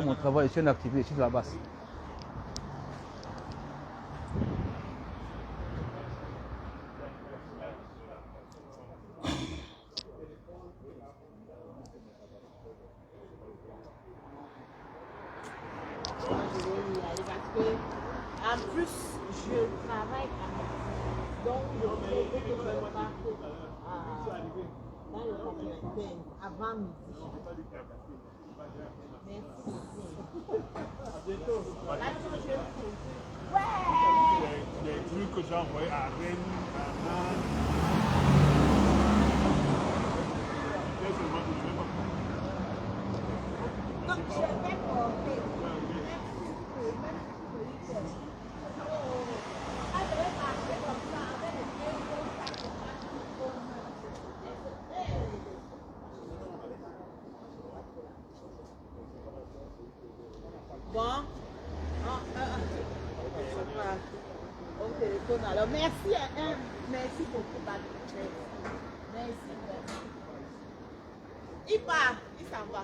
Mon travail, je suis un activiste, je suis de la base. En plus, je travaille à midi. Donc, je sais que je parte dans le 95 avant midi. Merci. À bientôt. Ouais! Les trucs que j'ai envoyés à Rennes, à Nantes. Non, je vais porter. Bon, au téléphone. Alors, merci, merci beaucoup, Patrick. Merci. Il part, il s'en va.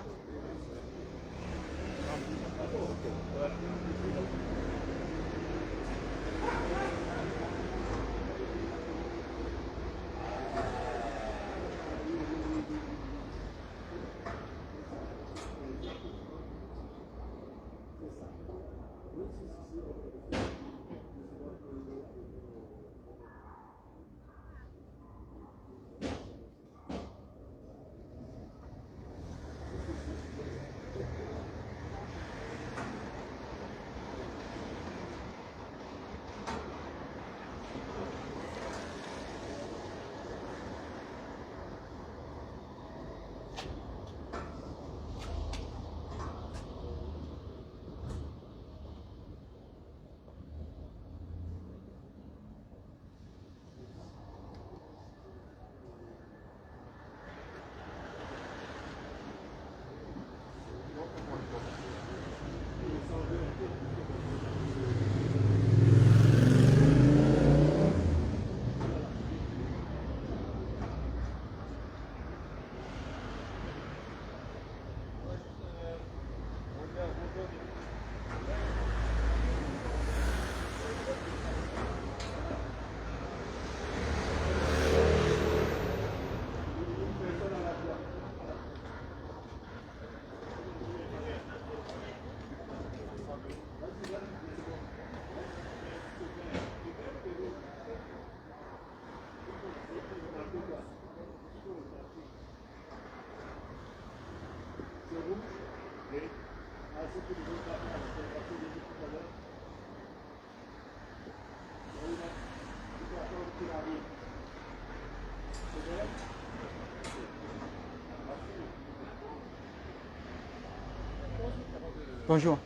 Bonjour.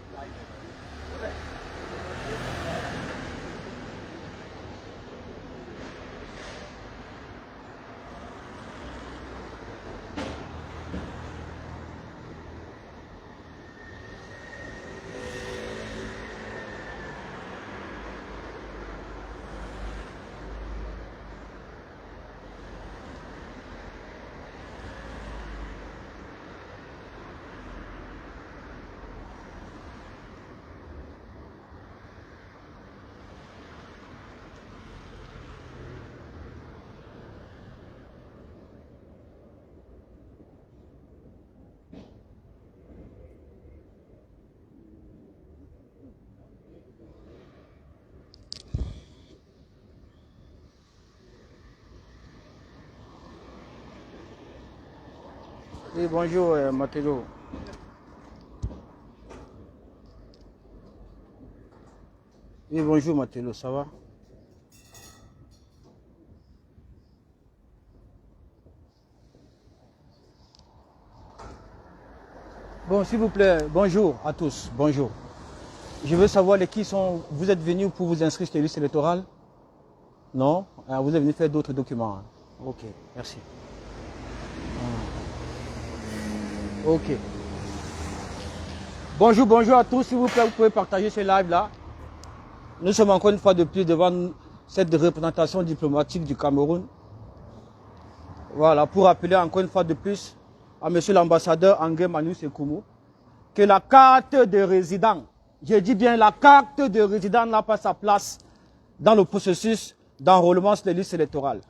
Oui, bonjour, Mathélo. Oui, bonjour, Mathélo, ça va? Bon, s'il vous plaît, bonjour à tous, bonjour. Je veux savoir les qui sont... Vous êtes venus pour vous inscrire sur les listes électorales? Non? Ah, vous êtes venus faire d'autres documents. Ok, merci. Ok. Bonjour, bonjour à tous, s'il vous plaît, vous pouvez partager ce live-là. Nous sommes encore une fois de plus devant cette représentation diplomatique du Cameroun. Voilà, pour appeler encore une fois de plus à monsieur l'ambassadeur Angué Manu Sekoumo que la carte de résident, je dis bien la carte de résident n'a pas sa place dans le processus d'enrôlement sur les listes électorales.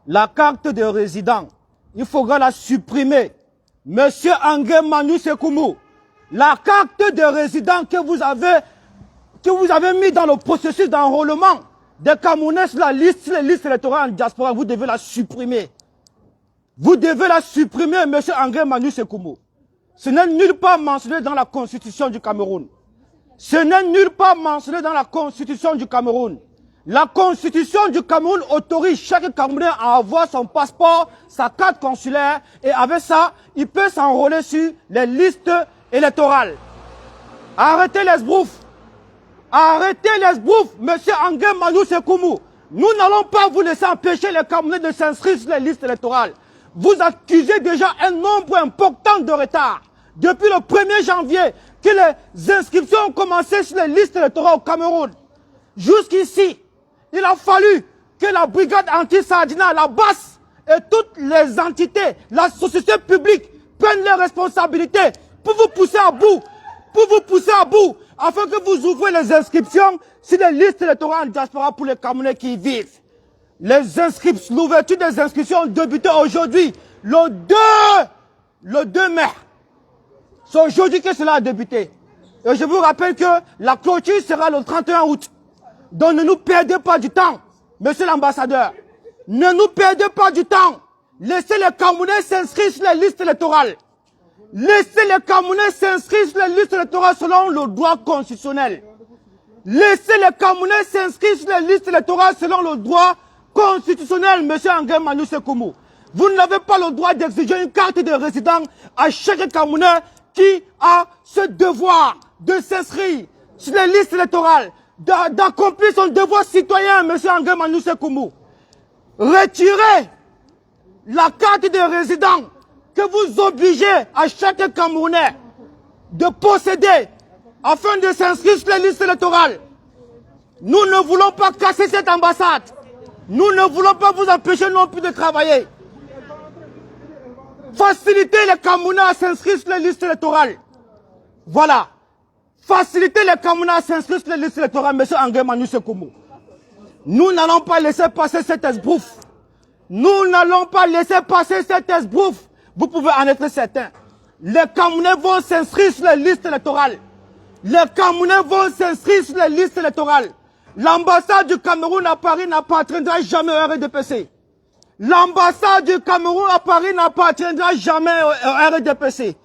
La carte de résident, il faudra la supprimer. Monsieur Angué Manu Sekoumou, la carte de résident que vous avez mis dans le processus d'enrôlement des Camerounais sur les listes électorales en diaspora, vous devez la supprimer. Vous devez la supprimer, monsieur Angué Manu Sekoumou. Ce n'est nulle part mentionné dans la constitution du Cameroun. Ce n'est nulle part mentionné dans la constitution du Cameroun. La constitution du Cameroun autorise chaque Camerounais à avoir son passeport, sa carte consulaire, et avec ça, il peut s'enrôler sur les listes électorales. Arrêtez les sbroufs. Arrêtez les sbroufs, monsieur Angué Manu Sekoumou. Nous n'allons pas vous laisser empêcher les Camerounais de s'inscrire sur les listes électorales. Vous accusez déjà un nombre important de retard. Depuis le 1er janvier, que les inscriptions ont commencé sur les listes électorales au Cameroun. Jusqu'ici, il a fallu que la brigade anti-Sardina, la BAS et toutes les entités, la société publique prennent leurs responsabilités pour vous pousser à bout. Afin que vous ouvrez les inscriptions sur les listes électorales en diaspora pour les Camerounais qui y vivent. L'ouverture des inscriptions ont débuté aujourd'hui, le 2 mai. C'est aujourd'hui que cela a débuté. Et je vous rappelle que la clôture sera le 31 août. Donc ne nous perdez pas du temps, monsieur l'ambassadeur. Ne nous perdez pas du temps. Laissez les Camerounais s'inscrire sur les listes électorales. Laissez les Camerounais s'inscrire sur les listes électorales selon le droit constitutionnel. Laissez les Camerounais s'inscrire sur les listes électorales selon le droit constitutionnel, monsieur Angué Manu Sekoumou. Vous n'avez pas le droit d'exiger une carte de résident à chaque Camerounais qui a ce devoir de s'inscrire sur les listes électorales, d'accomplir son devoir citoyen, monsieur Angué Manu Sekoumou. Retirez la carte de résident que vous obligez à chaque Camerounais de posséder afin de s'inscrire sur les listes électorales. Nous ne voulons pas casser cette ambassade. Nous ne voulons pas vous empêcher non plus de travailler. Facilitez les Camerounais à s'inscrire sur les listes électorales. Voilà. Facilitez les Camerounais à s'inscrire sur les listes électorales, monsieur Angué Manu Sekoumou. Nous n'allons pas laisser passer cet esbrouf. Nous n'allons pas laisser passer cet esbrouf. Vous pouvez en être certain. Les Camerounais vont s'inscrire sur les listes électorales. Les Camerounais vont s'inscrire sur les listes électorales. L'ambassade du Cameroun à Paris n'appartiendra jamais au RDPC. L'ambassade du Cameroun à Paris n'appartiendra jamais au RDPC.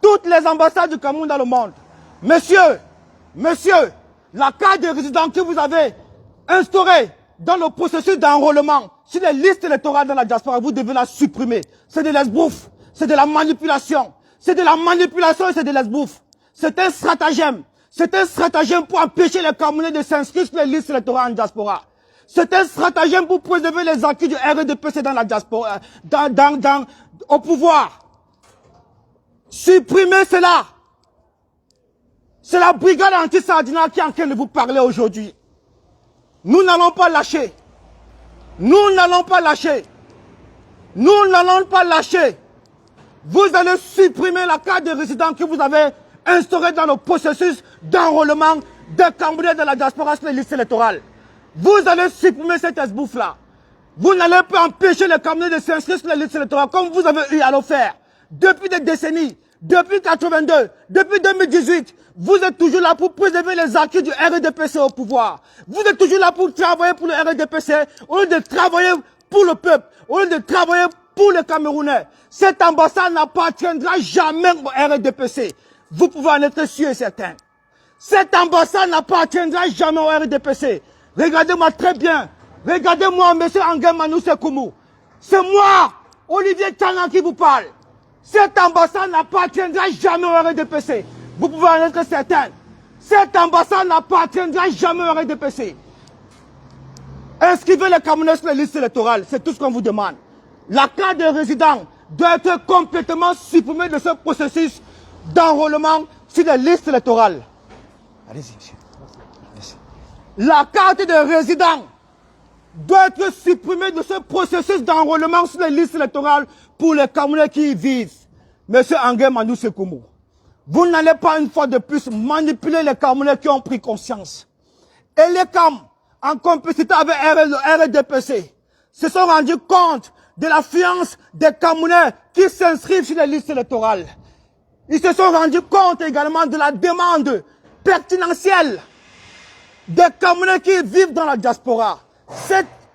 Toutes les ambassades du Cameroun dans le monde. Monsieur, la carte de résident que vous avez instaurée dans le processus d'enrôlement sur les listes électorales dans la diaspora, vous devez la supprimer. C'est de l'esbrouf, c'est de la manipulation. C'est de la manipulation et c'est de l'esbrouf. C'est un stratagème. C'est un stratagème pour empêcher les Camerounais de s'inscrire sur les listes électorales en diaspora. C'est un stratagème pour préserver les acquis du RDPC dans la diaspora, au pouvoir. Supprimez cela. C'est la brigade anti-Sardina qui est en train de vous parler aujourd'hui. Nous n'allons pas lâcher. Nous n'allons pas lâcher. Nous n'allons pas lâcher. Vous allez supprimer la carte de résident que vous avez instaurée dans le processus d'enrôlement des Camerounais de la diaspora sur les listes électorales. Vous allez supprimer cette esbouffe-là. Vous n'allez pas empêcher les Camerounais de s'inscrire sur les listes électorales comme vous avez eu à le faire. Depuis des décennies, depuis 82, depuis 2018, vous êtes toujours là pour préserver les acquis du RDPC au pouvoir. Vous êtes toujours là pour travailler pour le RDPC au lieu de travailler pour le peuple, au lieu de travailler pour les Camerounais. Cette ambassade n'appartiendra jamais au RDPC. Vous pouvez en être sûr et certain. Cette ambassade n'appartiendra jamais au RDPC. Regardez-moi très bien. Regardez-moi, monsieur Angué Manu Sekoumou. C'est moi, Olivier Tchana, qui vous parle. Cette ambassade n'appartiendra jamais au RDPC. Vous pouvez en être certain. Cette ambassade n'appartiendra jamais au RDPC. Inscrivez les Camerounais sur les listes électorales. C'est tout ce qu'on vous demande. La carte de résident doit être complètement supprimée de ce processus d'enrôlement sur les listes électorales. Allez-y, monsieur. Merci. La carte de résident doit être supprimée de ce processus d'enrôlement sur les listes électorales pour les Camerounais qui y vivent. Monsieur Angué Manu Sekoumou, Vous n'allez pas une fois de plus manipuler les Camerounais qui ont pris conscience. Et les CAM, en complicité avec RDPC, se sont rendus compte de l'affluence des Camerounais qui s'inscrivent sur les listes électorales. Ils se sont rendus compte également de la demande pertinentielle des Camerounais qui vivent dans la diaspora.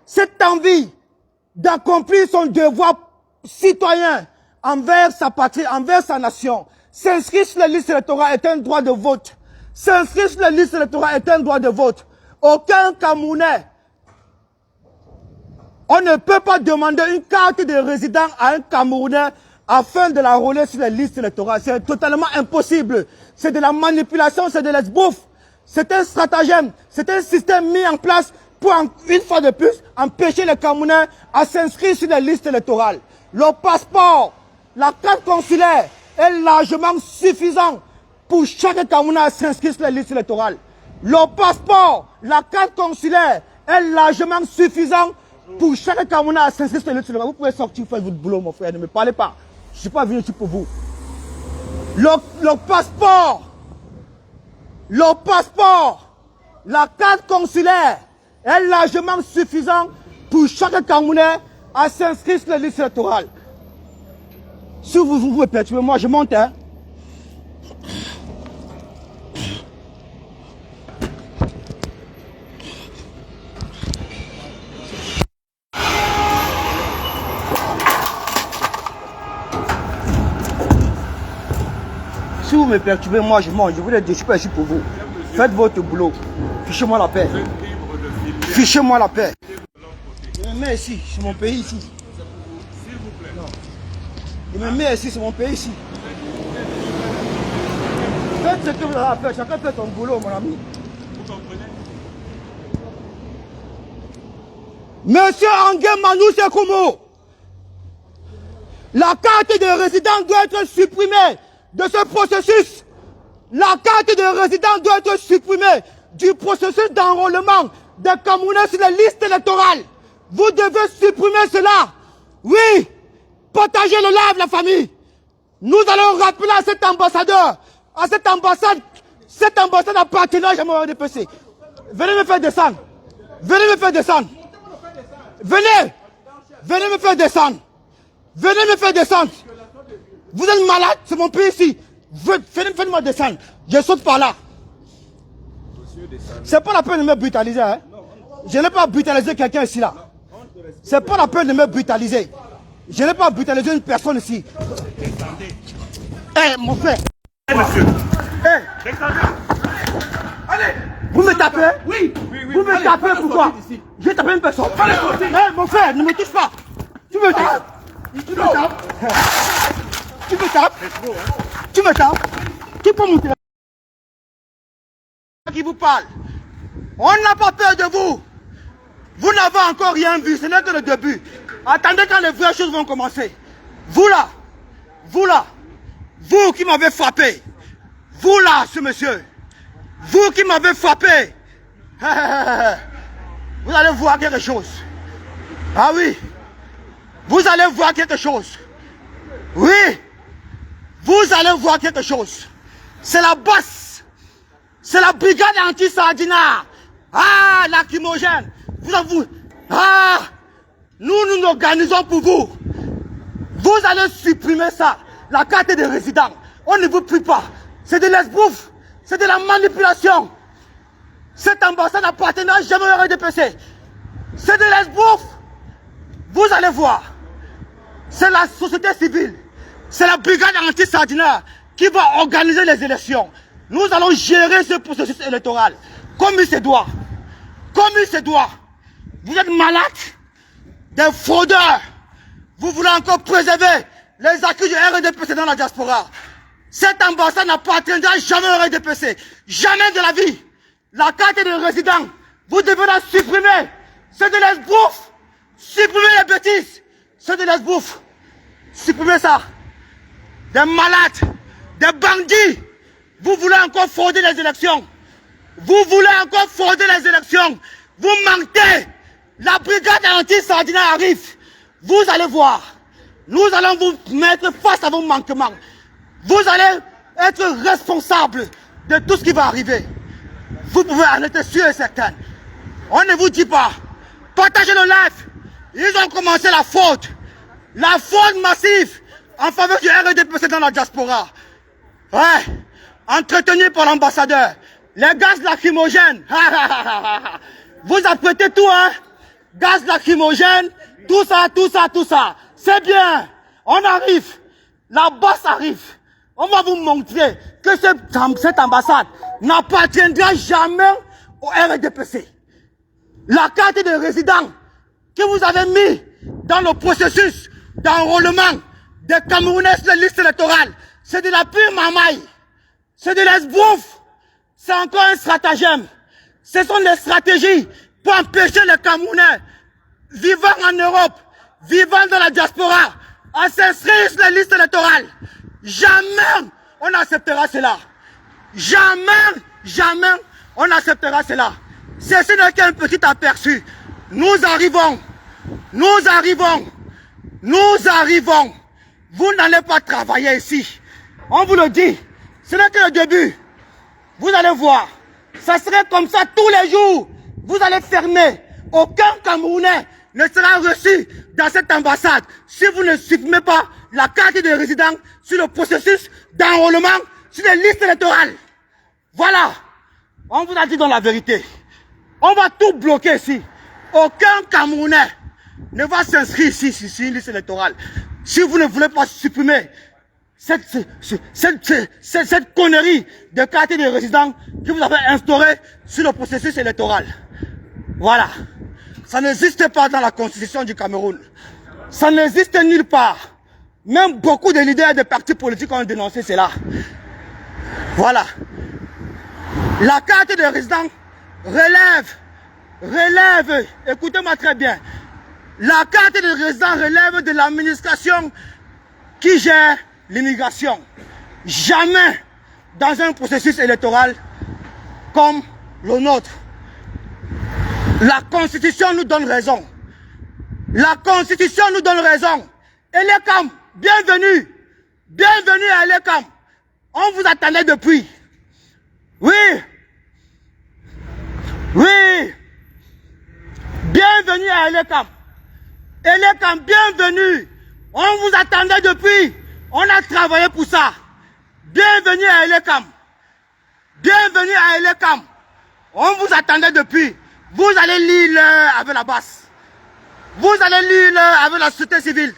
Cette envie d'accomplir son devoir citoyen envers sa patrie, envers sa nation. S'inscrire sur les listes électorales est un droit de vote. S'inscrire sur les listes électorales est un droit de vote. Aucun Camerounais, on ne peut pas demander une carte de résident à un Camerounais afin de la rouler sur les listes électorales. C'est totalement impossible. C'est de la manipulation, c'est de l'esbouffe. C'est un stratagème, c'est un système mis en place pour, une fois de plus, empêcher les Camerounais à s'inscrire sur les listes électorales. Le passeport, la carte consulaire est largement suffisant pour chaque Camerounais à s'inscrire sur les listes électorales. Le passeport, la carte consulaire est largement suffisant pour chaque Camerounais à s'inscrire sur les listes électorales. Vous pouvez sortir, faire votre boulot, mon frère, ne me parlez pas. Je ne suis pas venu ici pour vous. Le passeport, la carte consulaire est largement suffisant pour chaque Camerounais à s'inscrire sur les listes électorales. Si vous me perturbez, moi je monte, hein. Si vous me perturbez, moi je monte. Je vous le dis, je suis pas ici pour vous. Faites votre boulot. Fichez-moi la paix. Fichez-moi la paix. Je me mets ici, c'est mon pays ici. Je me mets ici, c'est mon pays ici. Faites ce que vous avez à faire, chacun fait son boulot, mon ami. Vous comprenez? Monsieur Anguin Manou Sekoumo, la carte de résident doit être supprimée de ce processus. La carte de résident doit être supprimée du processus d'enrôlement des Camerounais sur les listes électorales. Vous devez supprimer cela. Oui, partagez le live, la famille. Nous allons rappeler à cet ambassadeur, à cette ambassade appartenant à mon RDPC. Venez me faire descendre. Venez me faire descendre. Venez. Venez me faire descendre. Venez me faire descendre. Vous êtes malade, c'est mon pays ici. Faites-moi descendre. Je saute par là. C'est pas la peine de me brutaliser. Hein? Je n'ai pas brutalisé quelqu'un ici là. C'est pas la peine de me brutaliser. Je n'ai pas brutalisé une personne ici. Eh, mon frère. Monsieur. Eh. Allez. Vous me tapez? Oui. Vous me tapez pourquoi? J'ai tapé une personne. Eh, mon frère, ne me touche pas. Tu me tapes. Tu me tapes. Tu me tapes. Tu me tapes. Tu peux monter. Qui vous parle. On n'a pas peur de vous. Vous n'avez encore rien vu. Ce n'est que le début. Attendez quand les vraies choses vont commencer. Vous là. Vous là. Vous qui m'avez frappé. Vous là, ce monsieur. Vous qui m'avez frappé. Vous allez voir quelque chose. Ah oui. Vous allez voir quelque chose. Oui. Vous allez voir quelque chose. C'est la bosse. C'est la brigade anti-sardinat. Ah, lacrymogène. Ah, nous nous organisons pour vous. Vous allez supprimer ça. La carte de résident. On ne vous prie pas. C'est de l'esbouffe. C'est de la manipulation. Cette ambassade n'appartient jamais au RDPC. C'est de l'esbouffe. Vous allez voir. C'est la société civile. C'est la brigade anti-sardinat qui va organiser les élections. Nous allons gérer ce processus électoral comme il se doit. Comme il se doit. Vous êtes malades, des fraudeurs. Vous voulez encore préserver les acquis du RDPC dans la diaspora. Cette ambassade n'appartiendra jamais au RDPC. Jamais de la vie. La carte de résident, vous devez la supprimer. C'est de l'esbouffe. Supprimez les bêtises. C'est de l'esbouffe. Supprimez ça. Des malades, des bandits. Vous voulez encore frauder les élections. Vous voulez encore frauder les élections. Vous mentez. La brigade anti-sardinat arrive. Vous allez voir. Nous allons vous mettre face à vos manquements. Vous allez être responsable de tout ce qui va arriver. Vous pouvez en être sûr et certain. On ne vous dit pas. Partagez le live. Ils ont commencé la faute. La faute massive en faveur du RDPC dans la diaspora. Ouais. Entretenu par l'ambassadeur. Les gaz lacrymogènes. Vous apprêtez tout, hein. Gaz lacrymogène. Tout ça, tout ça, tout ça. C'est bien. On arrive. La bosse arrive. On va vous montrer que cette ambassade n'appartiendra jamais au RDPC. La carte de résident que vous avez mis dans le processus d'enrôlement des Camerounais sur la liste électorale, c'est de la pure mamaille. C'est de l'esbrouf. C'est encore un stratagème. Ce sont des stratégies pour empêcher les Camerounais vivant en Europe, vivant dans la diaspora, à s'inscrire sur la liste électorale. Jamais on acceptera cela. Jamais, jamais on acceptera cela. Ceci n'est qu'un petit aperçu. Nous arrivons. Nous arrivons. Nous arrivons. Vous n'allez pas travailler ici. On vous le dit. Ce n'est que le début. Vous allez voir. Ça serait comme ça tous les jours. Vous allez fermer. Aucun Camerounais ne sera reçu dans cette ambassade si vous ne supprimez pas la carte de résident sur le processus d'enrôlement sur les listes électorales. Voilà. On vous a dit dans la vérité. On va tout bloquer ici. Aucun Camerounais ne va s'inscrire ici sur une liste électorale. Si vous ne voulez pas supprimer cette connerie de carte de résident que vous avez instaurée sur le processus électoral. Voilà. Ça n'existe pas dans la constitution du Cameroun. Ça n'existe nulle part. Même beaucoup de leaders de partis politiques ont dénoncé cela. Voilà. La carte de résident relève, écoutez-moi très bien. La carte de résident relève de l'administration qui gère l'immigration. Jamais dans un processus électoral comme le nôtre. La Constitution nous donne raison. La Constitution nous donne raison. Elekam, bienvenue. Bienvenue à Elekam. On vous attendait depuis. Oui. Oui. Bienvenue à Elekam. Elekam, bienvenue. On vous attendait depuis. On a travaillé pour ça. Bienvenue à Elekam. Bienvenue à Elekam. On vous attendait depuis. Vous allez lire avec la basse. Vous allez lire avec la société civile.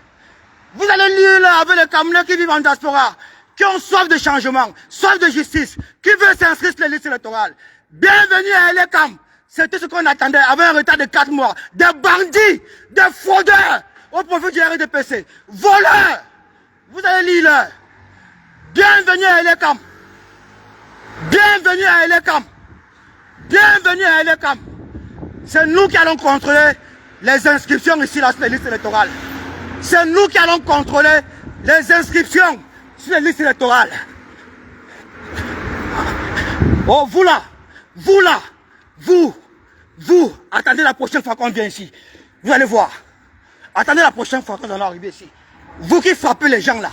Vous allez lire avec les Camerounais qui vivent en diaspora, qui ont soif de changement, soif de justice, qui veulent s'inscrire sur les listes électorales. Bienvenue à Elekam. C'est tout ce qu'on attendait avec un retard de 4 mois. Des bandits, des fraudeurs au profit du RDPC. Voleurs. Vous allez lire. Bienvenue à Elekam. Bienvenue à Elekam. Bienvenue à Elekam. C'est nous qui allons contrôler les inscriptions ici là, sur les listes électorales. C'est nous qui allons contrôler les inscriptions sur les listes électorales. Oh, vous là, vous, attendez la prochaine fois qu'on vient ici. Vous allez voir. Attendez la prochaine fois qu'on va arriver ici. Vous qui frappez les gens là.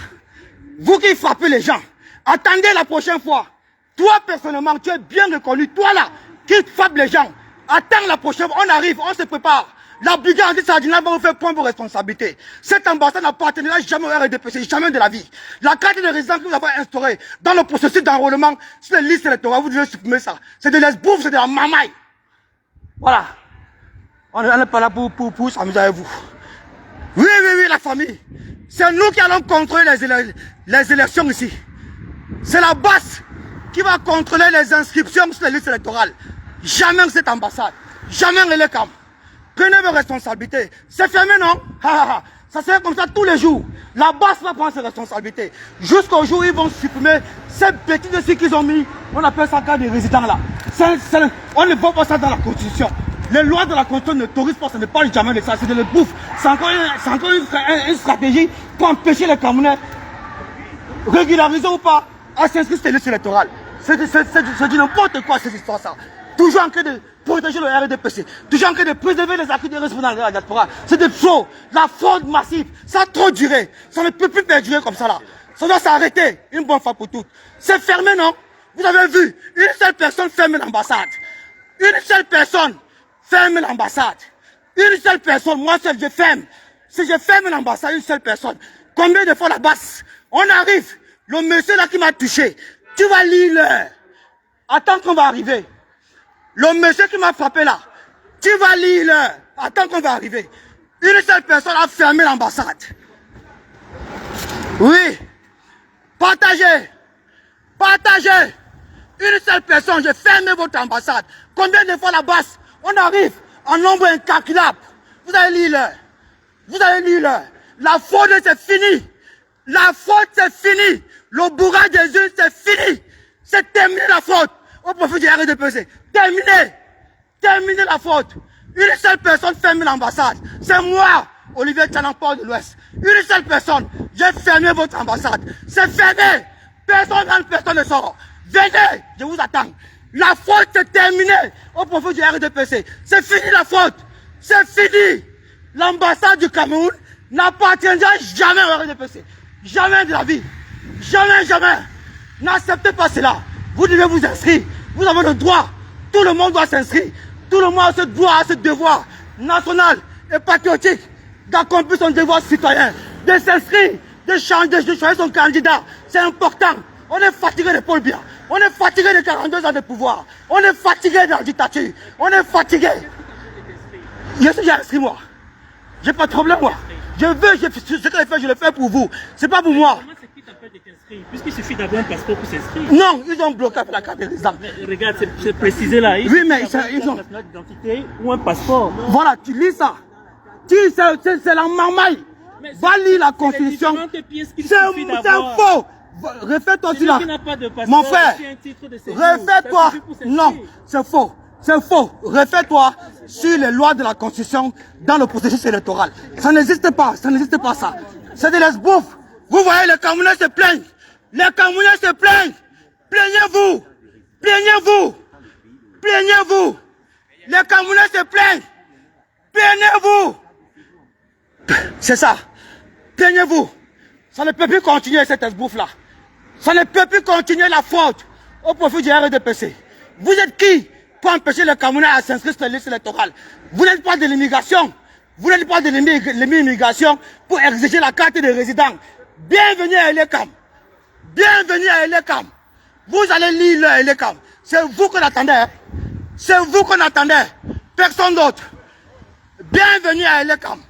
Vous qui frappez les gens. Attendez la prochaine fois. Toi, personnellement, tu es bien reconnu. Toi là, qui frappe les gens. Attends la prochaine fois. On arrive, on se prépare. La brigade Sardina va vous faire prendre vos responsabilités. Cette ambassade n'appartiendra jamais au RDPC, jamais de la vie. La carte de résidence que vous avez instaurée dans le processus d'enrôlement sur les listes électorales, vous devez supprimer ça. C'est de l'esbouffe, c'est de la mamaille. Voilà. On n'est pas là pour s'amuser avec vous. Oui, la famille. C'est nous qui allons contrôler les élections ici. C'est la base qui va contrôler les inscriptions sur les listes électorales. Jamais cette ambassade. Jamais Elekam. Prenez vos responsabilités. C'est fermé, non? Ça serait comme ça tous les jours. La base va prendre ses responsabilités. Jusqu'au jour où ils vont supprimer ces petits dossiers qu'ils ont mis. On appelle ça cas de résidents là. On ne voit pas ça dans la Constitution. Les lois de la Constitution n'autorisent pas, ça ne parle jamais de ça. C'est de le bouffe. C'est encore une stratégie pour empêcher les Camerounais, régularisés ou pas, à s'inscrire sur les listes électorales. C'est du n'importe quoi cette histoire ça. Toujours en train de protéger le RDPC, toujours en train de préserver les acquis des responsables de la diaspora. C'est des faux, la fraude massive, ça a trop duré, ça ne peut plus perdurer comme ça là. Ça doit s'arrêter une bonne fois pour toutes. C'est fermé, non? Vous avez vu, une seule personne ferme l'ambassade. Une seule personne ferme l'ambassade. Une seule personne, moi seul, je ferme. Si je ferme l'ambassade, une seule personne. Combien de fois la basse? On arrive. Le monsieur là qui m'a touché. Tu vas lire l'heure. Attends qu'on va arriver. Le monsieur qui m'a frappé là. Tu vas lire l'heure. Attends qu'on va arriver. Une seule personne a fermé l'ambassade. Oui. Partagez. Partagez. Une seule personne, j'ai fermé votre ambassade. Combien de fois la basse? On arrive en nombre incalculable. Vous allez lire l'heure. Vous allez lire l'heure. La faute c'est fini. La faute c'est fini. Le bourrage des yeux c'est fini. C'est terminé la faute. Au profit du RDPC. Terminé. Terminé la faute. Une seule personne ferme l'ambassade. C'est moi, Olivier Tchanamport de l'Ouest. Une seule personne. J'ai fermé votre ambassade. C'est fermé. Personne n'entre, personne ne sort. Venez, je vous attends. La faute c'est terminé au profit du RDPC. C'est fini la faute. C'est fini. L'ambassade du Cameroun n'appartiendra jamais au RDPC. Jamais de la vie. Jamais, jamais. N'acceptez pas cela. Vous devez vous inscrire. Vous avez le droit. Tout le monde doit s'inscrire. Tout le monde a ce droit, a ce devoir national et patriotique d'accomplir son devoir citoyen, de s'inscrire, de changer, de choisir son candidat. C'est important. On est fatigué de Paul Biya. On est fatigué de 42 ans de pouvoir. On est fatigué de la dictature. On est fatigué. Je suis inscrit moi. J'ai pas de problème moi. Je veux, ce que je le fais pour vous. C'est pas pour moi. Comment c'est qui t'appelle de t'inscrire? Puisqu'il suffit d'avoir un passeport pour s'inscrire. Non, ils ont bloqué avec la carte de résidence. Regarde, c'est précisé là. Oui, mais ils ont... une identité ou un passeport. Voilà, tu lis ça. C'est la marmaille. Va lire la Constitution. C'est faux. Refais-toi sur là. Mon frère, refais-toi. Non, c'est faux. C'est faux. Refais-toi sur les lois de la Constitution dans le processus électoral. Ça n'existe pas. Ça n'existe pas ça. C'est de l'esbouffe. Vous voyez, les Camerounais se plaignent. Les Camerounais se plaignent. Plaignez-vous. Plaignez-vous. Plaignez-vous. Les Camerounais se plaignent. Plaignez-vous. C'est ça. Plaignez-vous. Ça ne peut plus continuer cette esbouffe-là. Ça ne peut plus continuer la faute au profit du RDPC. Vous êtes qui pour empêcher les Camerounais à s'inscrire sur la liste électorale? Vous n'êtes pas de l'immigration. Vous n'êtes pas de l'immigration pour exiger la carte de résident. Bienvenue à Elekam. Bienvenue à Elekam. Vous allez lire le Elekam. C'est vous qu'on attendait. Hein? C'est vous qu'on attendait. Personne d'autre. Bienvenue à Elekam.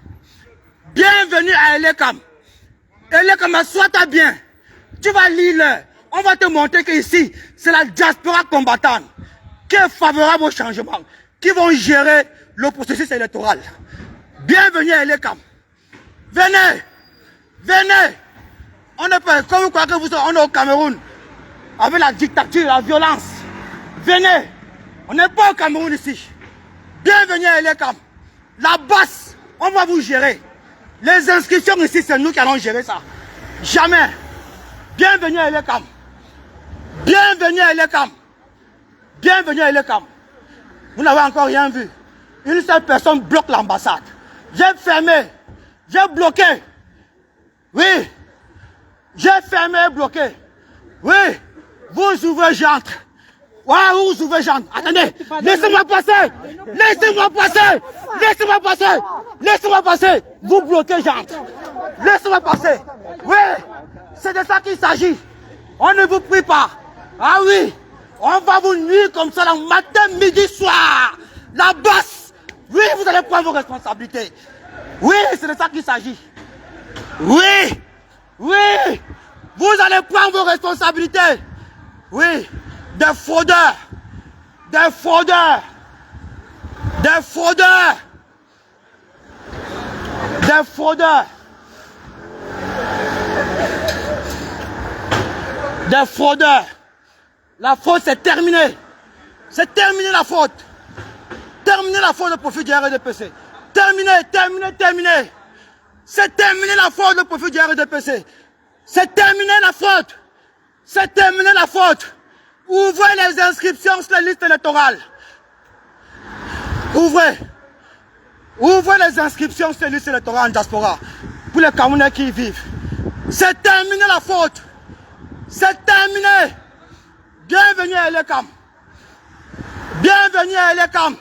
Bienvenue à Elekam. Elekam, sois-toi bien. Tu vas lire le. On va te montrer qu'ici, c'est la diaspora combattante qui est favorable au changement, qui vont gérer le processus électoral. Bienvenue à Elekam. Venez. Venez. On n'est pas, comme vous croyez que vous êtes, on est au Cameroun, avec la dictature, la violence. Venez. On n'est pas au Cameroun ici. Bienvenue à Elekam. La basse, on va vous gérer. Les inscriptions ici, c'est nous qui allons gérer ça. Jamais. Bienvenue à Elekam. Bienvenue à Elekam. Bienvenue à Elekam. Vous n'avez encore rien vu. Une seule personne bloque l'ambassade. J'ai fermé. J'ai bloqué. Oui. J'ai fermé et bloqué. Oui. Vous ouvrez, j'entre. Ouais, vous ouvrez, j'entre. Attendez. Laissez-moi passer. Laissez-moi passer. Laissez-moi passer. Laissez-moi passer. Vous bloquez, j'entre. Laissez-moi passer. Oui. C'est de ça qu'il s'agit. On ne vous prie pas. Ah oui. On va vous nuire comme ça le matin, midi, soir. La basse. Oui, vous allez prendre vos responsabilités. Oui, c'est de ça qu'il s'agit. Oui. Oui. Vous allez prendre vos responsabilités. Oui. Des fraudeurs. Des fraudeurs. Des fraudeurs. Des fraudeurs. Des fraudeurs. La faute, c'est terminé. C'est terminé la faute. Terminé la faute de profit du RDPC. Terminé, terminé, terminé. C'est terminé la faute de profit du RDPC. C'est terminé la faute. C'est terminé la faute. Ouvrez les inscriptions sur la liste électorale. Ouvrez. Ouvrez les inscriptions sur la liste électorale en diaspora. Pour les Camerounais qui y vivent. C'est terminé la faute. C'est terminé. Bienvenue à Elekam. Bienvenue à Elekam.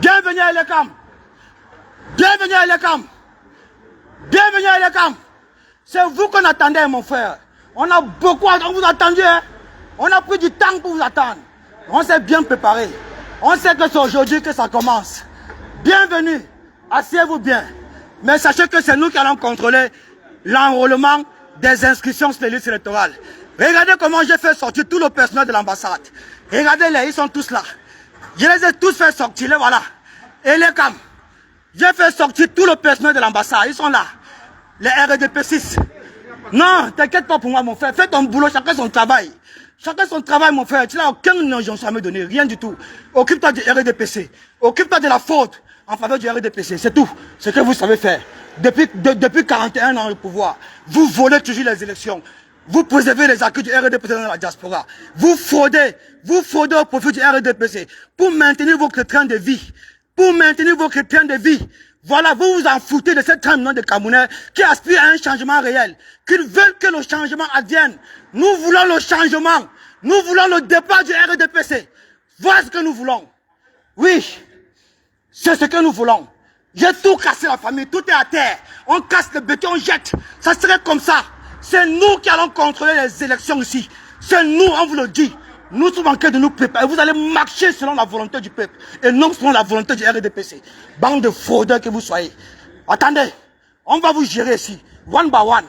Bienvenue à Elekam. Bienvenue à Elekam. Bienvenue à Elekam. C'est vous qu'on attendait, mon frère. On a beaucoup vous attendu. Hein? On a pris du temps pour vous attendre. On s'est bien préparé. On sait que c'est aujourd'hui que ça commence. Bienvenue. Asseyez-vous bien. Mais sachez que c'est nous qui allons contrôler l'enrôlement des inscriptions sur les listes électorales. Regardez comment j'ai fait sortir tout le personnel de l'ambassade. Regardez-les, ils sont tous là. Je les ai tous fait sortir, les voilà. Et les cams. J'ai fait sortir tout le personnel de l'ambassade, ils sont là. Les RDP 6. Non, t'inquiète pas pour moi, mon frère. Fais ton boulot, chacun son travail. Chacun son travail, mon frère. Tu n'as aucune injonction à me donner, rien du tout. Occupe-toi du RDPC. Occupe-toi de la faute en faveur du RDPC. C'est tout ce que vous savez faire. Depuis 41 ans au pouvoir, vous volez toujours les élections. Vous préservez les acquis du RDPC dans la diaspora. Vous fraudez au profit du RDPC pour maintenir votre train de vie. Pour maintenir votre train de vie. Voilà, vous vous en foutez de ces 30 millions de Camerounais qui aspirent à un changement réel, qui veulent que le changement advienne. Nous voulons le changement. Nous voulons le départ du RDPC. Voilà ce que nous voulons. Oui, c'est ce que nous voulons. J'ai tout cassé la famille, tout est à terre. On casse le béton, on jette. Ça serait comme ça. C'est nous qui allons contrôler les élections ici. C'est nous, on vous le dit. Nous sommes en train de nous préparer. Vous allez marcher selon la volonté du peuple et non selon la volonté du RDPC. Bande de fraudeurs que vous soyez. Attendez, on va vous gérer ici, one by one.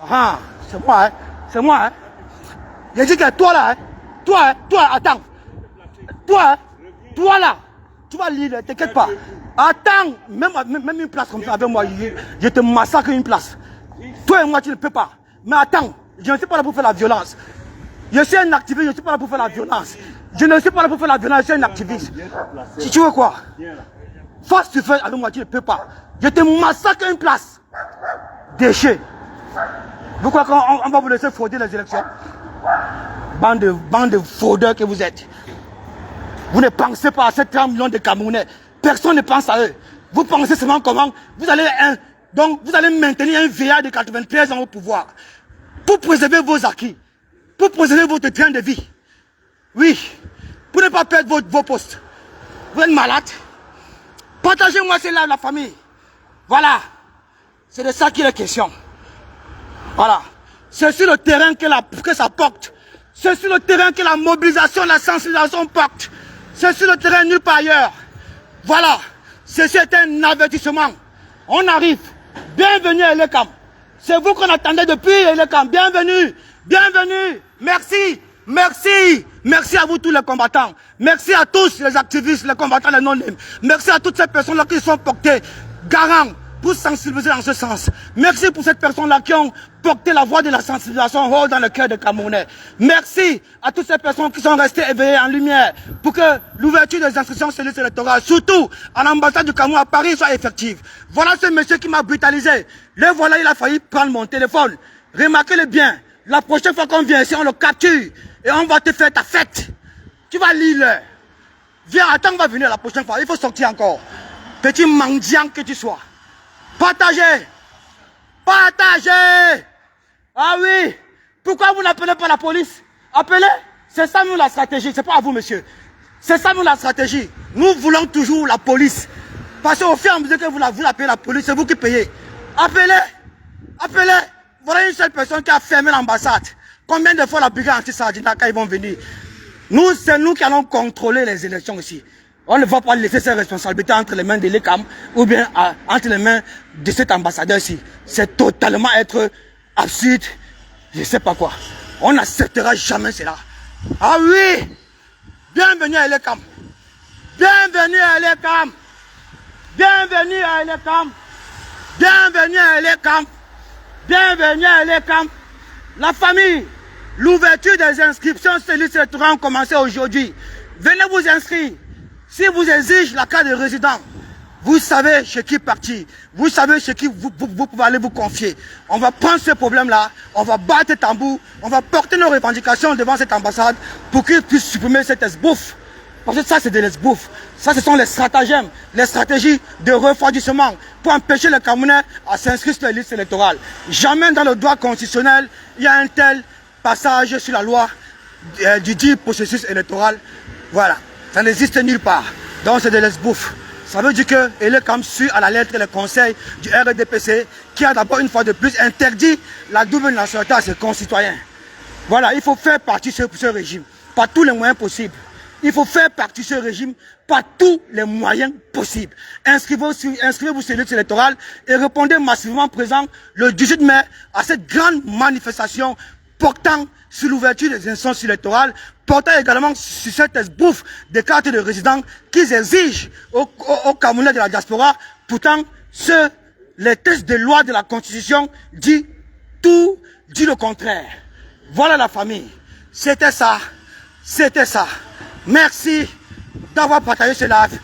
Ah, c'est moi, hein. C'est moi, hein. J'ai dit que toi là, hein. Toi, attends. Toi là, tu vas lire, t'inquiète pas. Attends, même une place comme ça avec moi, je te massacre une place. Toi et moi, tu ne peux pas. Mais attends, je ne suis pas là pour faire la violence. Je suis un activiste, je ne suis pas là pour faire la violence. Je ne suis pas là pour faire la violence, je suis un activiste. Si tu veux quoi? Face tu fais avec moi, tu ne peux pas. Je te massacre une place. Déchet. Vous croyez qu'on va vous laisser frauder les élections? Bande de fraudeurs que vous êtes. Vous ne pensez pas à ces 30 millions de Camerounais. Personne ne pense à eux. Vous pensez seulement comment vous allez maintenir un vieillard de 93 ans au pouvoir. Pour préserver vos acquis. Pour préserver votre train de vie. Oui. Pour ne pas perdre vos postes. Vous êtes malade. Partagez-moi cela, la famille. Voilà. C'est de ça qu'il est question. Voilà. C'est sur le terrain que ça porte. C'est sur le terrain que la mobilisation, la sensibilisation porte. C'est sur le terrain nulle part ailleurs. Voilà. Ceci est un avertissement. On arrive. Bienvenue à Elekam. C'est vous qu'on attendait depuis Elekam. Bienvenue. Bienvenue. Merci. Merci. Merci à vous tous les combattants. Merci à tous les activistes, les combattants, les non-nés. Merci à toutes ces personnes-là qui sont portées garants pour sensibiliser dans ce sens. Merci pour ces personnes-là qui ont porté la voix de la sensibilisation haut dans le cœur des Camerounais. Merci à toutes ces personnes qui sont restées éveillées en lumière pour que l'ouverture des inscriptions sur les listes électorales, surtout à l'ambassade du Cameroun à Paris, soit effective. Voilà ce monsieur qui m'a brutalisé. Le voilà, il a failli prendre mon téléphone. Remarquez-le bien. La prochaine fois qu'on vient ici, on le capture et on va te faire ta fête. Tu vas lire. Viens, attends, on va venir la prochaine fois. Il faut sortir encore. Petit mendiant que tu sois. Partagez. Partagez. Ah oui. Pourquoi vous n'appelez pas la police? Appelez. C'est ça nous la stratégie. C'est pas à vous, monsieur. C'est ça nous la stratégie. Nous voulons toujours la police. Parce qu'au fur et à mesure que vous appelez la police, c'est vous qui payez. Appelez. Appelez. Voilà une seule personne qui a fermé l'ambassade. Combien de fois la brigade anti-Sardina quand ils vont venir? Nous, c'est nous qui allons contrôler les élections ici. On ne va pas laisser ces responsabilités entre les mains de l'ECAM ou bien entre les mains de cet ambassadeur-ci. C'est totalement être absurde. Je ne sais pas quoi. On n'acceptera jamais cela. Ah oui! Bienvenue à l'ECAM. Bienvenue à l'ECAM. Bienvenue à l'ECAM. Bienvenue à l'ECAM. Bienvenue à l'ECAM. La famille, l'ouverture des inscriptions sur les listes électorales ont commencé aujourd'hui. Venez vous inscrire. Si vous exigez la carte de résident, vous savez chez qui partir. Vous savez chez qui vous pouvez aller vous confier. On va prendre ce problème-là, on va battre tambour, on va porter nos revendications devant cette ambassade pour qu'ils puissent supprimer cette esbouffe. Parce que ça, c'est de l'esbouffe. Ça, ce sont les stratagèmes, les stratégies de refroidissement pour empêcher les Camerounais à s'inscrire sur les listes électorales. Jamais dans le droit constitutionnel, il y a un tel passage sur la loi du dit processus électoral. Voilà, ça n'existe nulle part. Donc c'est de l'esbouffe. Ça veut dire qu'il est comme su à la lettre le conseil du RDPC qui a d'abord une fois de plus interdit la double nationalité à ses concitoyens. Voilà, il faut faire partie de ce régime par tous les moyens possibles. Il faut faire partie de ce régime par tous les moyens possibles. Inscrivez-vous sur les listes électorales et répondez massivement présent le 18 mai à cette grande manifestation portant sur l'ouverture des instances électorales, portant également sur cette esbouffe des cartes de résidents qu'ils exigent aux Camerounais de la diaspora. Pourtant, les textes de loi de la Constitution dit le contraire. Voilà la famille. C'était ça. C'était ça. Merci d'avoir partagé ce live.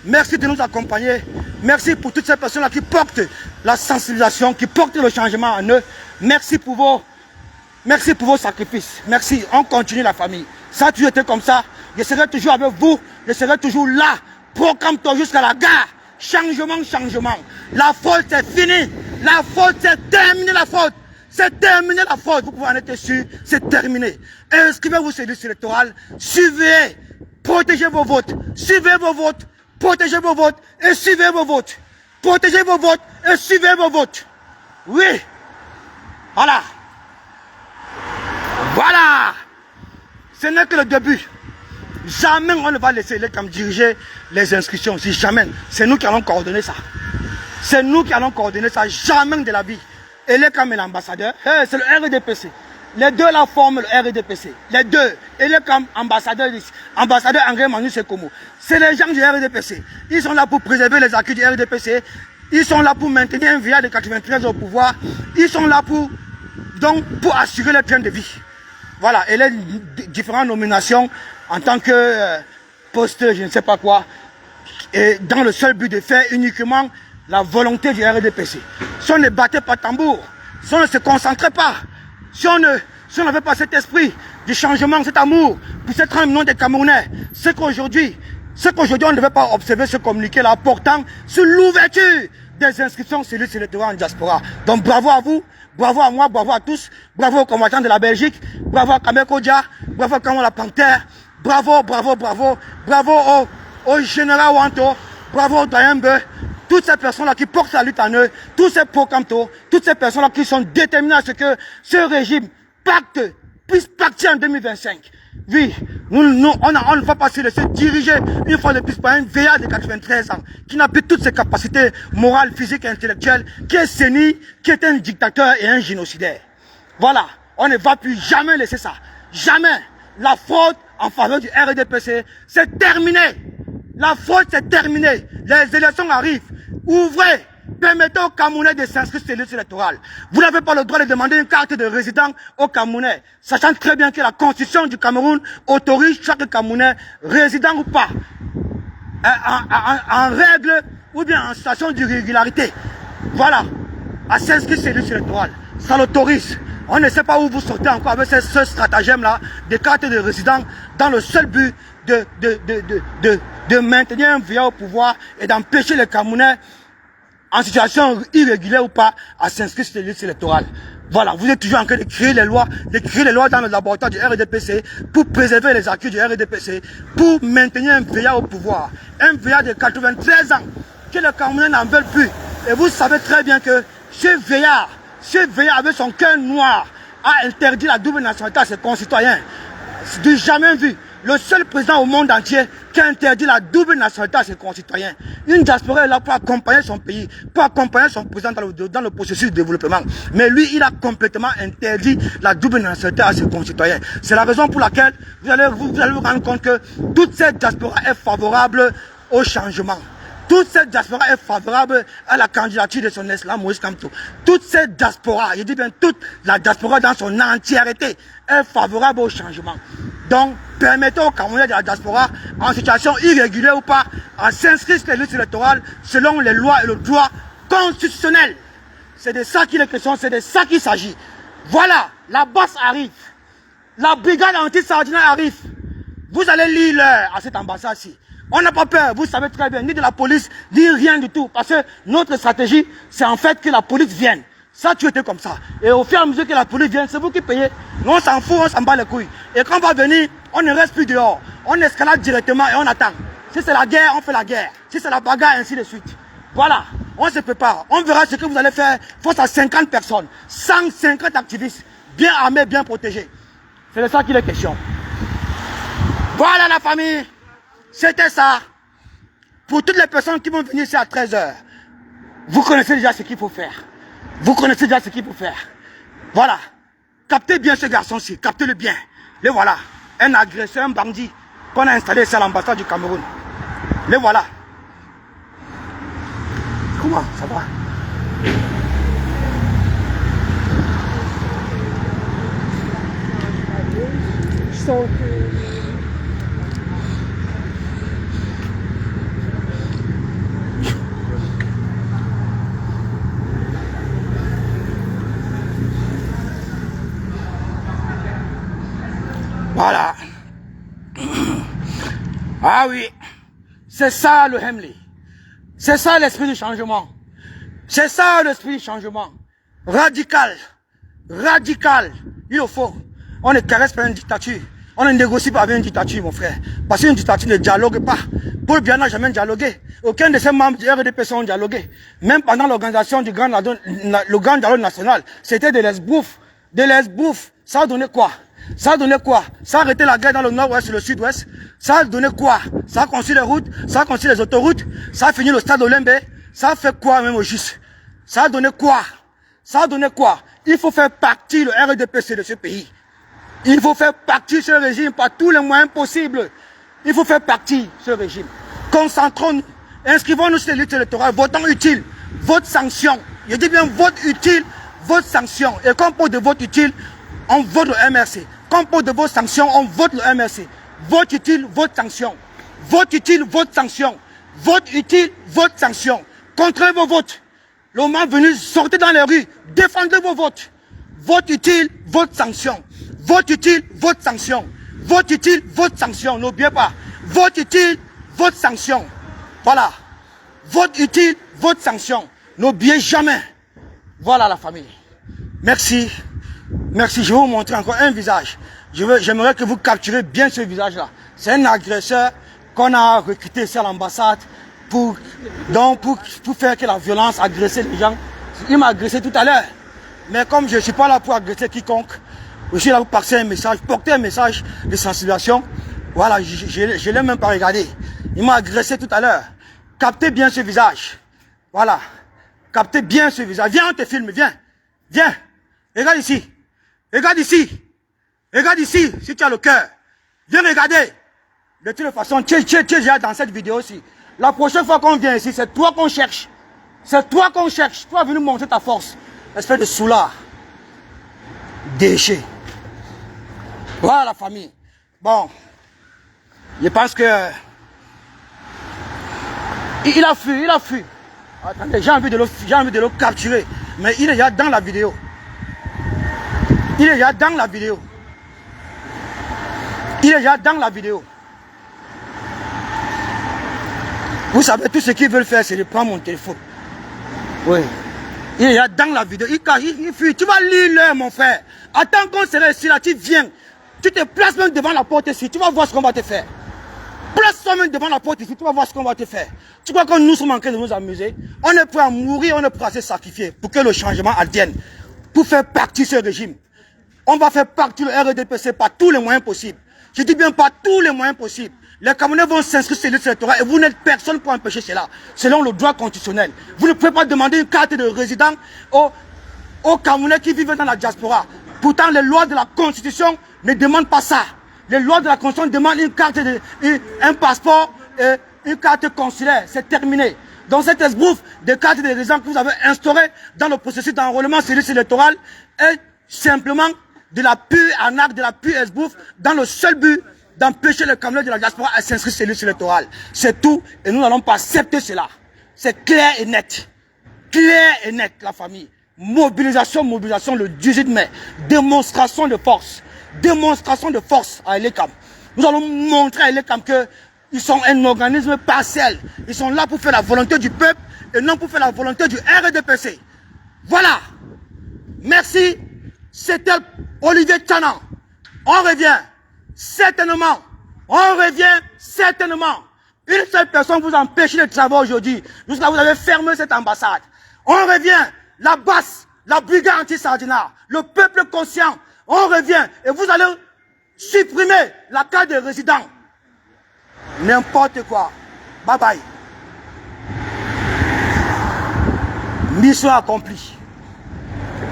Merci de nous accompagner. Merci pour toutes ces personnes-là qui portent la sensibilisation, qui portent le changement en eux. Merci pour vos sacrifices. Merci. On continue la famille. Ça a toujours été comme ça. Je serai toujours avec vous. Je serai toujours là. Proclame-toi jusqu'à la gare. Changement, changement. La faute, c'est fini. La faute, c'est terminé la faute. C'est terminé la faute. Vous pouvez en être sûr. C'est terminé. Inscrivez-vous sur les listes électorales. Suivez. Protégez vos votes. Suivez vos votes. Protégez vos votes. Et suivez vos votes. Protégez vos votes. Et suivez vos votes. Oui. Voilà. Voilà. Ce n'est que le début. Jamais on ne va laisser les CAM diriger les inscriptions. Si jamais. C'est nous qui allons coordonner ça. C'est nous qui allons coordonner ça. Jamais de la vie. Et les CAM est l'ambassadeur. C'est le RDPC. Les deux la forment le RDPC. Les deux. Et les CAM ambassadeur André Manu Sekomo. C'est les gens du RDPC. Ils sont là pour préserver les acquis du RDPC. Ils sont là pour maintenir un VIA de 93 au pouvoir. Ils sont là pour assurer le train de vie. Voilà. Et les différentes nominations en tant que poste, je ne sais pas quoi. Et dans le seul but de faire uniquement la volonté du RDPC. Si on ne battait pas tambour, si on ne se concentrait pas, si on n'avait pas cet esprit du changement, cet amour pour ces 30 millions de Camerounais, c'est qu'aujourd'hui on ne devait pas observer ce communiqué-là portant sur l'ouverture des inscriptions sur les listes électorales en diaspora. Donc bravo à vous, bravo à moi, bravo à tous, bravo aux combattants de la Belgique, bravo à Kameko Dia, bravo à Kamala Panthère, bravo, bravo, bravo, bravo au général Wanto, bravo au Dayembe, toutes ces personnes-là qui portent la lutte en eux, tous ces Pokamto, toutes ces personnes-là qui sont déterminées à ce que ce régime puisse partir en 2025. Oui, on ne va pas se laisser diriger une fois de plus par un VA de 93 ans, qui n'a plus toutes ses capacités morales, physiques et intellectuelles, qui est sénile, qui est un dictateur et un génocidaire. Voilà, on ne va plus jamais laisser ça. Jamais. La fraude en faveur du RDPC, c'est terminé. La fraude, c'est terminé. Les élections arrivent. Ouvrez. Permettez aux Camerounais de s'inscrire sur les listes électorales. vous n'avez pas le droit de demander une carte de résident aux Camerounais, sachant très bien que la constitution du Cameroun autorise chaque Camerounais, résident ou pas, en règle ou bien en situation d'irrégularité, voilà, à s'inscrire sur les listes électorales. Ça l'autorise. On ne sait pas où vous sortez encore avec ce stratagème-là des cartes de résident dans le seul but de maintenir un VIA au pouvoir et d'empêcher les Camerounais en situation irrégulière ou pas à s'inscrire sur les listes électorales. Voilà, vous êtes toujours en train de créer les lois dans le laboratoire du RDPC pour préserver les acquis du RDPC, pour maintenir un VIA au pouvoir. Un VIA de 93 ans que les Camerounais n'en veulent plus. Et vous savez très bien que ce VIA avec son cœur noir a interdit la double nationalité à ses concitoyens. C'est du jamais vu. Le seul président au monde entier qui a interdit la double nationalité à ses concitoyens. Une diaspora est là pour accompagner son pays, pour accompagner son président dans le processus de développement. Mais lui, il a complètement interdit la double nationalité à ses concitoyens. C'est la raison pour laquelle vous allez vous rendre compte que toute cette diaspora est favorable au changement. Toute cette diaspora est favorable à la candidature de son excellence Moïse Kamto. Toute cette diaspora, je dis bien toute la diaspora dans son entièreté est favorable au changement. Donc, permettez aux Camerounais de la diaspora, en situation irrégulière ou pas, à s'inscrire sur les listes électorales selon les lois et le droit constitutionnel. C'est de ça qu'il est question, c'est de ça qu'il s'agit. Voilà, la bosse arrive. La brigade anti-sardinaire arrive. Vous allez lire l'heure à cette ambassade-ci. On n'a pas peur, vous savez très bien, ni de la police, ni rien du tout. Parce que notre stratégie, c'est en fait que la police vienne. Ça, tu étais comme ça. Et au fur et à mesure que la police vient, c'est vous qui payez. Nous, on s'en fout, on s'en bat les couilles. Et quand on va venir, on ne reste plus dehors. On escalade directement et on attend. Si c'est la guerre, on fait la guerre. Si c'est la bagarre, ainsi de suite. Voilà, on se prépare. On verra ce que vous allez faire face à 50 personnes. 150 activistes, bien armés, bien protégés. C'est de ça qu'il est question. Voilà la famille. C'était ça. Pour toutes les personnes qui vont venir ici à 13 h, vous connaissez déjà ce qu'il faut faire. Vous connaissez déjà ce qu'il faut faire. Voilà. Captez bien ce garçon-ci. Captez-le bien. Le voilà. Un agresseur, un bandit qu'on a installé ici à l'ambassade du Cameroun. Le voilà. Comment ça va? Voilà. Ah oui. C'est ça le Hemley. C'est ça l'esprit du changement. C'est ça l'esprit du changement. Radical. Radical. Il le faut. On ne caresse pas une dictature. On ne négocie pas avec une dictature, mon frère. Parce qu'une dictature ne dialogue pas. Paul Biya n'a jamais dialogué. Aucun de ses membres du RDPC ont dialogué. Même pendant l'organisation du grand dialogue national, c'était de l'esbouffe. De l'esbouffe. Ça a donné quoi? Ça a donné quoi? Ça a arrêté la guerre dans le nord-ouest et le sud-ouest. Ça a donné quoi? Ça a construit les routes, ça a construit les autoroutes, ça a fini le stade Olembe. Ça a fait quoi même au juste? Ça a donné quoi? Ça a donné quoi? Il faut faire partie le RDPC de ce pays. Il faut faire partie ce régime par tous les moyens possibles. Il faut faire partie ce régime. Concentrons-nous, inscrivons-nous sur les listes électorales, votons utile, vote sanction. Je dis bien vote utile, vote sanction. Et comme pour de vote utile, on vote le MRC. Comme pour de vote sanction, on vote le MRC. Vote utile, vote sanction. Vote utile, vote sanction. Vote utile, vote sanction. Contrôlez vos votes. Le moment venu, sortez dans les rues, défendez vos votes. Vote utile, vote sanction. Vote utile, vote sanction. Vote utile, vote sanction. N'oubliez pas. Vote utile, vote sanction. Voilà. Vote utile, vote sanction. N'oubliez jamais. Voilà la famille. Merci. Merci. Je vais vous montrer encore un visage. J'aimerais que vous capturez bien ce visage-là. C'est un agresseur qu'on a recruté ici à l'ambassade pour faire que la violence, agresser les gens. Il m'a agressé tout à l'heure. Mais comme je ne suis pas là pour agresser quiconque, je suis là pour passer un message, porter un message de sensibilisation. Voilà, je ne l'ai même pas regardé. Il m'a agressé tout à l'heure. Captez bien ce visage. Voilà. Captez bien ce visage. Viens, on te filme, viens. Viens. Regarde ici. Regarde ici. Regarde ici, si tu as le cœur. Viens regarder. De toute façon, tu es déjà dans cette vidéo aussi. La prochaine fois qu'on vient ici, c'est toi qu'on cherche. C'est toi qu'on cherche. Tu vas venir montrer ta force. Espèce de soulard. Déchet. Voilà la famille. Bon. Je pense que... Il a fui, il a fui. Attendez, j'ai envie de le capturer. Mais il est déjà dans la vidéo. Il est déjà dans la vidéo. Il est déjà dans la vidéo. Vous savez, tout ce qu'ils veulent faire, c'est de prendre mon téléphone. Oui. Il est déjà dans la vidéo. Il fuit. Tu vas lire l'heure, mon frère. Attends qu'on sera ici, là, tu viens. Tu te places même devant la porte ici. Tu vas voir ce qu'on va te faire. Place-toi même devant la porte ici. Tu vas voir ce qu'on va te faire. Tu crois que nous sommes en train de nous amuser? On est prêt à mourir, on est prêt à se sacrifier pour que le changement advienne. Pour faire partie de ce régime. On va faire partie du RDPC par tous les moyens possibles. Je dis bien par tous les moyens possibles. Les Camerounais vont s'inscrire sur les listes électorales et vous n'êtes personne pour empêcher cela, selon le droit constitutionnel. Vous ne pouvez pas demander une carte de résident aux Camerounais qui vivent dans la diaspora. Pourtant, les lois de la Constitution ne demandent pas ça. Les lois de la Constitution demandent une carte, un passeport et une carte consulaire. C'est terminé. Donc cette esbrouffe de cartes de résident que vous avez instaurée dans le processus d'enrôlement sur les listes électorales est simplement de la pure arnaque, de la pure esbrouffe, dans le seul but d'empêcher les Camerounais de la diaspora à s'inscrire sur les listes électorales. C'est tout et nous n'allons pas accepter cela. C'est clair et net. Clair et net, la famille. Mobilisation, mobilisation le 18 mai. Démonstration de force. Démonstration de force à Elekam. Nous allons montrer à l'ECAM qu'ils sont un organisme partiel. Ils sont là pour faire la volonté du peuple et non pour faire la volonté du RDPC. Voilà. Merci. C'était Olivier Tchanan. On revient. Certainement. On revient certainement. Une seule personne vous empêche de travailler aujourd'hui. Jusqu'à vous avez fermé cette ambassade. On revient. La basse, la brigade anti-Sardina, le peuple conscient. On revient et vous allez supprimer la carte de résident. N'importe quoi. Bye bye. Mission accomplie.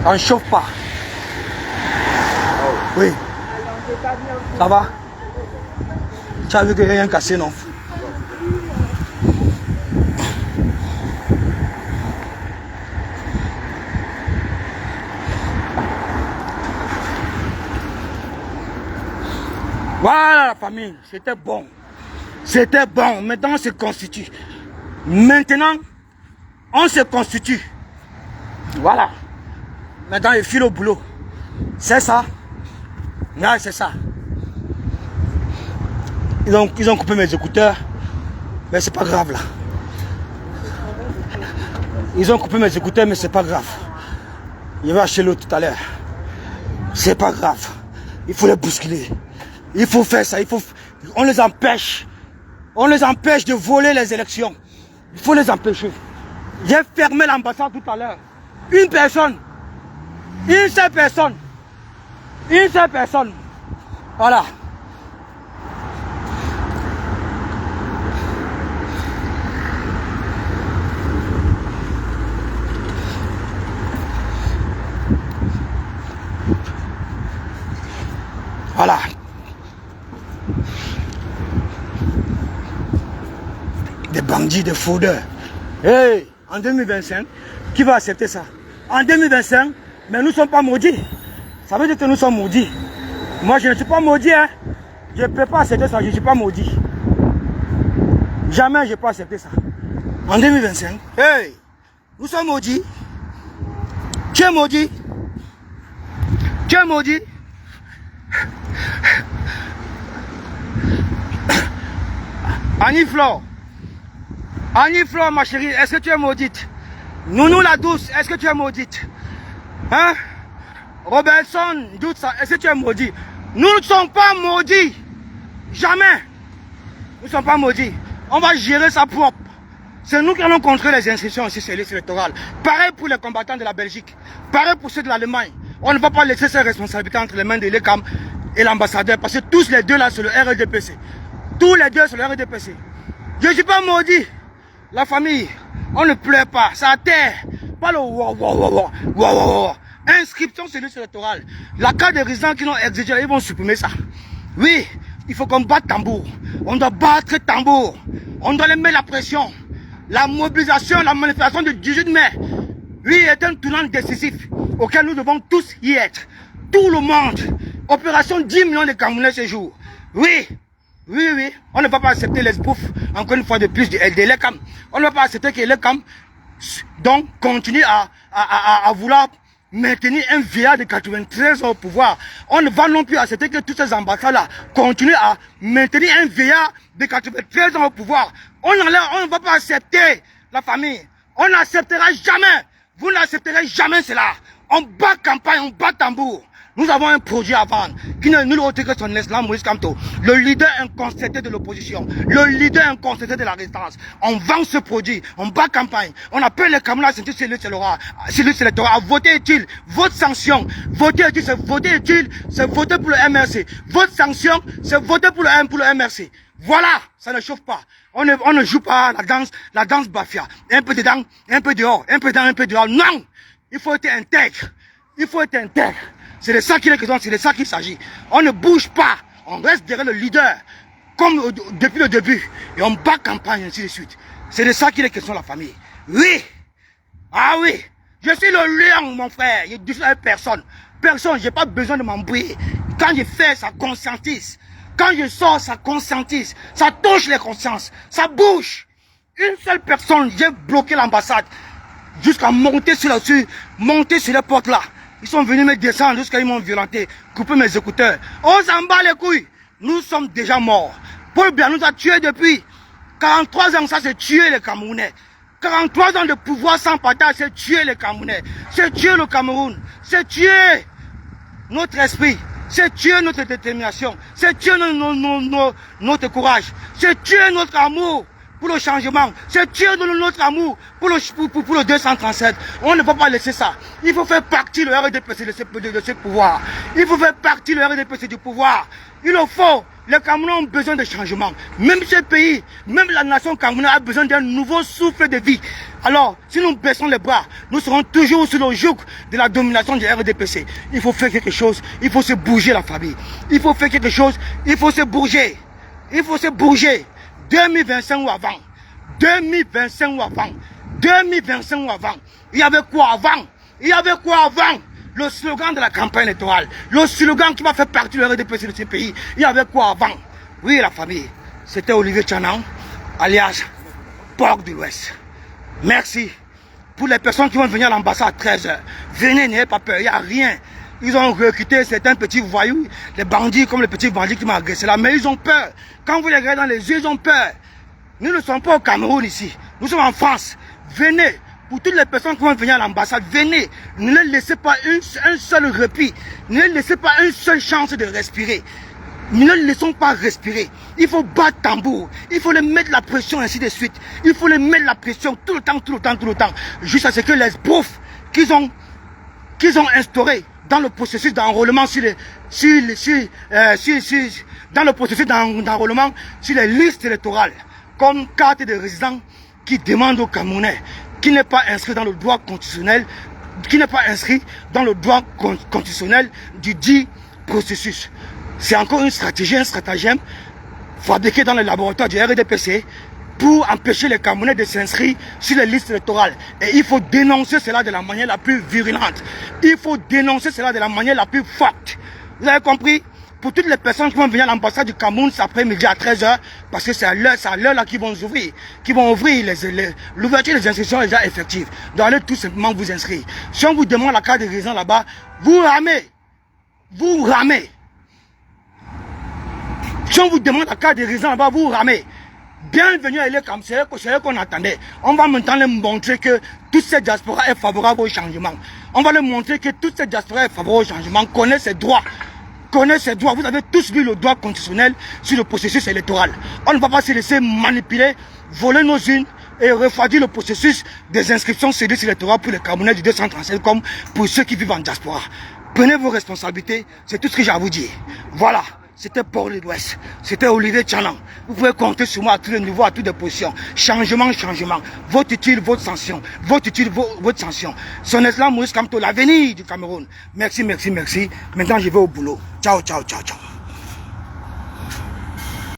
Ça ne chauffe pas. Oui. Ça va? Tu as vu que rien cassé, non? Voilà la famille, c'était bon. C'était bon. Maintenant on se constitue. Maintenant, on se constitue. Voilà. Maintenant il file au boulot. C'est ça. Ouais, c'est ça. Ils ont coupé mes écouteurs. Mais c'est pas grave là. Ils ont coupé mes écouteurs, mais c'est pas grave. Je vais acheter l'autre tout à l'heure. C'est pas grave. Il faut les bousculer. Il faut faire ça. On les empêche. On les empêche de voler les élections. Il faut les empêcher. J'ai fermé l'ambassade tout à l'heure. Une personne. Une seule personne. Une seule personne. Voilà. Voilà. Des bandits, des fraudeurs. Hey, en 2025, qui va accepter ça? En 2025, mais nous ne sommes pas maudits. Ça veut dire que nous sommes maudits. Moi, je ne suis pas maudit. Hein. Je ne peux pas accepter ça. Je ne suis pas maudit. Jamais je ne peux accepter ça. En 2025, hey, nous sommes maudits. Tu es maudit. Tu es maudit. Annie-Flore, ma chérie, est-ce que tu es maudite? Nounou la douce, est-ce que tu es maudite? Hein? Robertson, doute ça, est-ce que tu es maudit? Nous ne sommes pas maudits. Jamais. Nous ne sommes pas maudits. On va gérer ça propre. C'est nous qui allons contrôler les inscriptions aussi sur les listes électorales. Pareil pour les combattants de la Belgique. Pareil pour ceux de l'Allemagne. On ne va pas laisser ces responsabilités entre les mains de l'ECAM et l'ambassadeur. Parce que tous les deux là, c'est le RDPC. Tous les deux, c'est le RDPC. Je ne suis pas maudit. La famille, on ne pleure pas. Ça terre. Pas le inscription sur les listes électorales. La carte de résident qu'ils ont exigé, ils vont supprimer ça. Oui, il faut qu'on batte tambour. On doit battre tambour. On doit les mettre la pression. La mobilisation, la manifestation du 18 mai, oui, est un tournant décisif auquel nous devons tous y être. Tout le monde. Opération 10 millions de Camerounais ce jour. Oui, oui, oui. On ne va pas accepter les bouffes, encore une fois de plus, de l'ECAM. On ne va pas accepter que l'ECAM donc continue à vouloir maintenir un vieillard de 93 ans au pouvoir. On ne va non plus accepter que tous ces ambassades-là continuent à maintenir un vieillard de 93 ans au pouvoir. On ne va pas accepter la famille. On n'acceptera jamais. Vous n'accepterez jamais cela. On bat campagne, on bat tambour. Nous avons un projet à vendre qui n'est nul autre que son excellence Moïse Kamto, le leader incontesté de l'opposition, le leader incontesté de la résistance. On vend ce produit, on bat campagne, on appelle les Camerounais à sentir c'est l'électorat, à voter utile. Votre sanction, voter utile, c'est voter utile, c'est voter pour le MRC. Votre sanction, c'est voter pour le MRC. Voilà, ça ne chauffe pas. On ne joue pas la danse Bafia. Un peu dedans, un peu dehors, un peu dedans, un peu dehors. Non, il faut être intègre. Il faut être intègre. C'est de ça qu'il est question, c'est de ça qu'il s'agit. On ne bouge pas, on reste derrière le leader, comme depuis le début, et on bat campagne, ainsi de suite. C'est de ça qu'il est question, la famille. Oui, ah oui, je suis le lion, mon frère, je dis à personne. Personne, j'ai pas besoin de m'embrouiller. Quand je fais, ça conscientise. Quand je sors, ça conscientise. Ça touche les consciences, ça bouge. Une seule personne, j'ai bloqué l'ambassade, jusqu'à monter sur les portes là. Ils sont venus me descendre jusqu'à ils m'ont violenté, couper mes écouteurs. On s'en bat les couilles. nous sommes déjà morts. Paul Biya nous a tués depuis 43 ans, ça c'est tuer les Camerounais. 43 ans de pouvoir sans partage, c'est tuer les Camerounais. C'est tuer le Cameroun. C'est tuer notre esprit. C'est tuer notre détermination. C'est tuer notre courage. C'est tuer notre amour pour le changement. C'est tuer notre amour pour le 237. On ne peut pas laisser ça. Il faut faire partie le RDPC de ce pouvoir. Il faut faire partie le RDPC du pouvoir. Il le faut. Les Camerounais ont besoin de changement. Même ce pays, même la nation camerounaise a besoin d'un nouveau souffle de vie. Alors, si nous baissons les bras, nous serons toujours sous le joug de la domination du RDPC. Il faut faire quelque chose. Il faut se bouger, la famille. Il faut faire quelque chose. Il faut se bouger. Il faut se bouger. 2025 ou avant. 2025 ou avant. 2025 ou avant. Il y avait quoi avant? Il y avait quoi avant? Le slogan de la campagne électorale, le slogan qui va faire partie du RDPC de ce pays, il y avait quoi avant? Oui, la famille, c'était Olivier Tchanan, alias Porc de l'Ouest. Merci. Pour les personnes qui vont venir à l'ambassade à 13h, venez, n'ayez pas peur, il n'y a rien. Ils ont recruté certains petits voyous, les bandits comme les petits bandits qui m'ont agressé là, mais ils ont peur. Quand vous les regardez dans les yeux, ils ont peur. Nous ne sommes pas au Cameroun ici, nous sommes en France. Venez. Pour toutes les personnes qui vont venir à l'ambassade, venez. Ne les laissez pas un seul répit. Ne les laissez pas une seule chance de respirer. Ne les laissons pas respirer. Il faut battre tambour. Il faut les mettre la pression, ainsi de suite. Il faut les mettre la pression tout le temps, tout le temps, tout le temps. Jusqu'à ce que les bouffes qu'ils ont instauré dans le processus d'enrôlement dans le processus d'enrôlement sur les listes électorales, comme carte de résident qui demande aux Camerounais, qui n'est pas inscrit dans le droit constitutionnel, du dit processus. C'est encore une stratégie, un stratagème fabriqué dans le laboratoire du RDPC pour empêcher les Camerounais de s'inscrire sur les listes électorales. Et il faut dénoncer cela de la manière la plus virulente. Il faut dénoncer cela de la manière la plus forte. Vous avez compris? Pour toutes les personnes qui vont venir à l'ambassade du Cameroun cet après-midi à 13h, parce que c'est à l'heure là qu'ils vont ouvrir. L'ouverture des inscriptions est déjà effective. Donc allez tout simplement vous inscrire. Si on vous demande la carte de résident là-bas, vous ramez. Vous ramez. Si on vous demande la carte de résident là-bas, vous ramez. Bienvenue à l'Écam, c'est ce qu'on attendait. On va maintenant leur montrer que toute cette diaspora est favorable au changement. On va leur montrer que toute cette diaspora est favorable au changement, connaît ses droits. Connaît ses droits. Vous avez tous lu le droit constitutionnel sur le processus électoral. On ne va pas se laisser manipuler, voler nos unes et refroidir le processus des inscriptions sur les listes électorales pour les Camerounais du 237 comme pour ceux qui vivent en diaspora. Prenez vos responsabilités, c'est tout ce que j'ai à vous dire. Voilà, c'était Porc de l'Ouest, c'était Olivier Tchanan. Vous pouvez compter sur moi à tous les niveaux, à toutes les positions. Changement, changement. Votre utile, votre sanction. Votre utile, votre sanction. Son Excellence Maurice Kamto, l'avenir du Cameroun. Merci, merci, merci. Maintenant, je vais au boulot. Ciao, ciao, ciao, ciao.